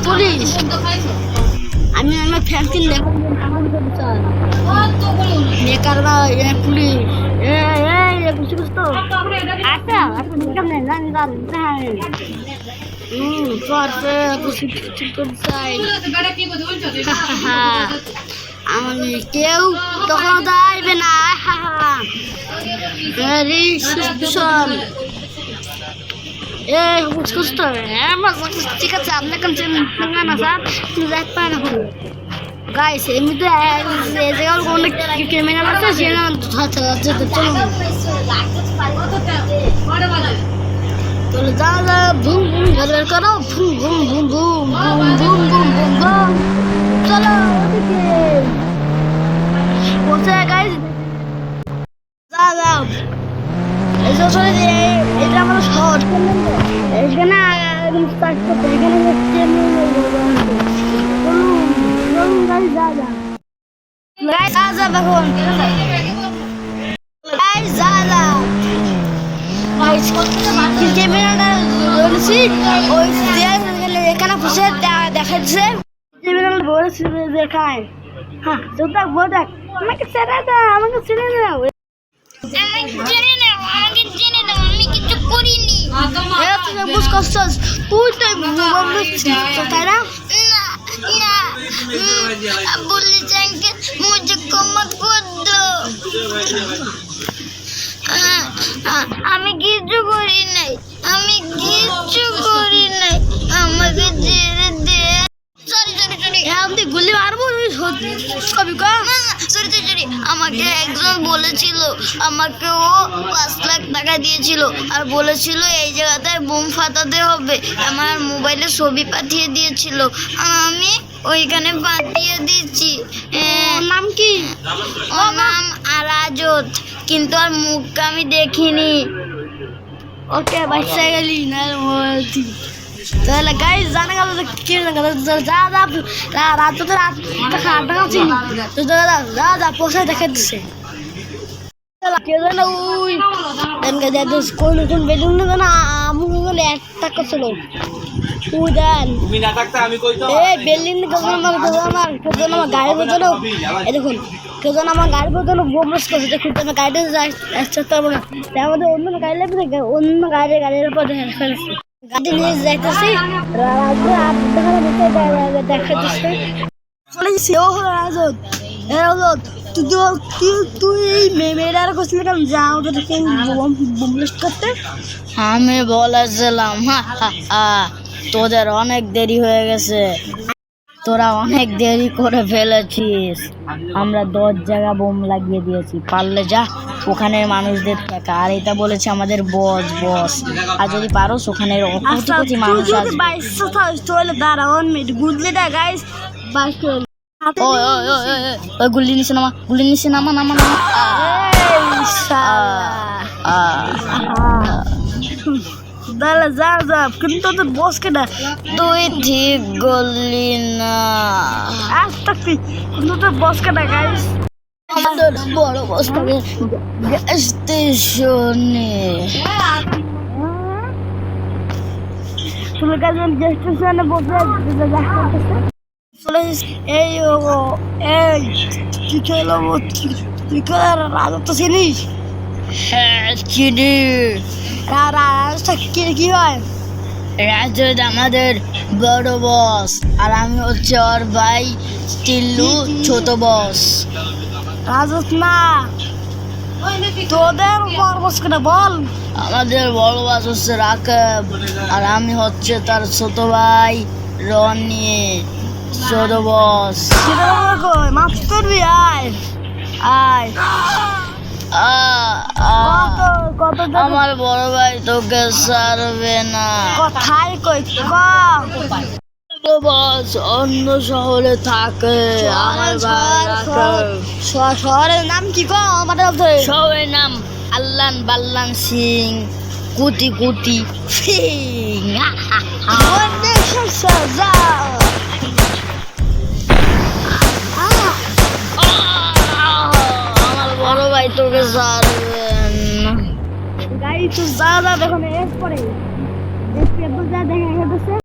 police আমি আমার factory বেকার না পুলিশ বুঝতে বুঝতো আচ্ছা আমি কেউ তখন যাইবে না ঠিক আছে আপনার না স্যার যাইতে পারে না গাইস এমনিতে এই জায়গায় কোনো ক্রিমিনাল আছে সেটা চলুন চলে যা যা বুম বুম ঘর করো boom boom boom boom boom boom boom boom চলো ওদিকে গাইস যা যা এইসব চলে যে এটা আমার শহর এখানে স্টার্ট করতে এখানে যা যা এখন যা যা এখানে বসে দেখাচ্ছে দেখায় হ্যাঁ দেখ বল দেখ আমাকে ছেড়ে দাও আমাকে ছেড়ে দাও আমি কিছু করিনি বুঝ করছিস তুই তো তাই না पुलिस अंकल मुझे क्षमा कर दो আমি কিছু করি নাই আমাকে ছেড়ে দে সরি আমি গুলি মারবো সরি আমাকে একজন বলেছিল আমাকে ও 5 লাখ টাকা দিয়েছিল আর বলেছিল এই জায়গাতে বোম ফাটাতে হবে আমার মোবাইলে ছবি পাঠিয়ে দিয়েছিল আমি ওইখানে পাঠিয়ে দিচ্ছি নাম কি ওর নাম আরাজত কিন্তু আর মুখটা আমি দেখিনি ওকে বাচ্চা গেলি না বলছি তাহলে গাইস জানা গেল কি যা রাত তো রাত খাওয়া খাচ্ছি তো যা পোষা দেখে দিচ্ছে কে জানো ওই কোন বেলুন না আমুল একটা করছিল তুমি না থাকতে আমি কইতো এই বেলুন আমার গাড়ি বদলো এই দেখুন কেজন আমার গাড়ি বদলো বোমস করছে দেখুন আমি গাড়িতে যাই চেষ্টা করব না তার মধ্যে অন্য গাড়ি লাগবে অন্য গাড়ির উপর ফেলছে গাড়ি নিয়ে যাইতেছি দেখাচ্ছে চলে গেছি ও রাজত তুই মেয়েরা করছিলি কেন যাও বোমলিস্ট করতে আমি বলেছিলাম তোদের অনেক দেরি হয়ে গেছে তোরা অনেক দেরি করে ফেলেছিস আমরা 10 জায়গা বোম লাগিয়ে দিয়েছি পারলে যা ওখানে মানুষদের টাকা আর এটা বলেছে আমাদের বস আর যদি পারো ওখানে কোটি মানুষ আছে 2200 চলে দাঁড়া 1 মিনিট গুডলিটা গাইস 22 ওই গুলি নিচে নামা দাঁড়া যা কিন্তু তোদের বস কেনা তুই ঠিক বললি না আচ্ছা কিন্তু তোর বস কেনা গাইস আমাদের বড় বস থাকে স্টেশনে তুমি কাজে স্টেশনে বসে এই তুই রাজত্ব চিনিস হ্যাঁ চিনি কি হয় রাজত আমাদের বড় বস আর আমি হচ্ছে ওর ভাই টিল্লু ছোট বস রাজত না তোদের বড় বস কেন বল আমাদের বড় বস হচ্ছে রাকেব আর আমি হচ্ছে তার ছোট ভাই রনি ছোট বস মাফ করবি আয় আমার বড় ভাই তোকে ছাড়বে না কথাই কই বস অন্য শহরে থাকে আমার ভাই শহরের নাম কি গো আমাদের শহরের নাম আল্লান বাল্লান সিং কুটি সিং বড় ভাই তোকে ছাড়বেন গাড়ি তো যা দেখো না এরপরে দেখা গেছে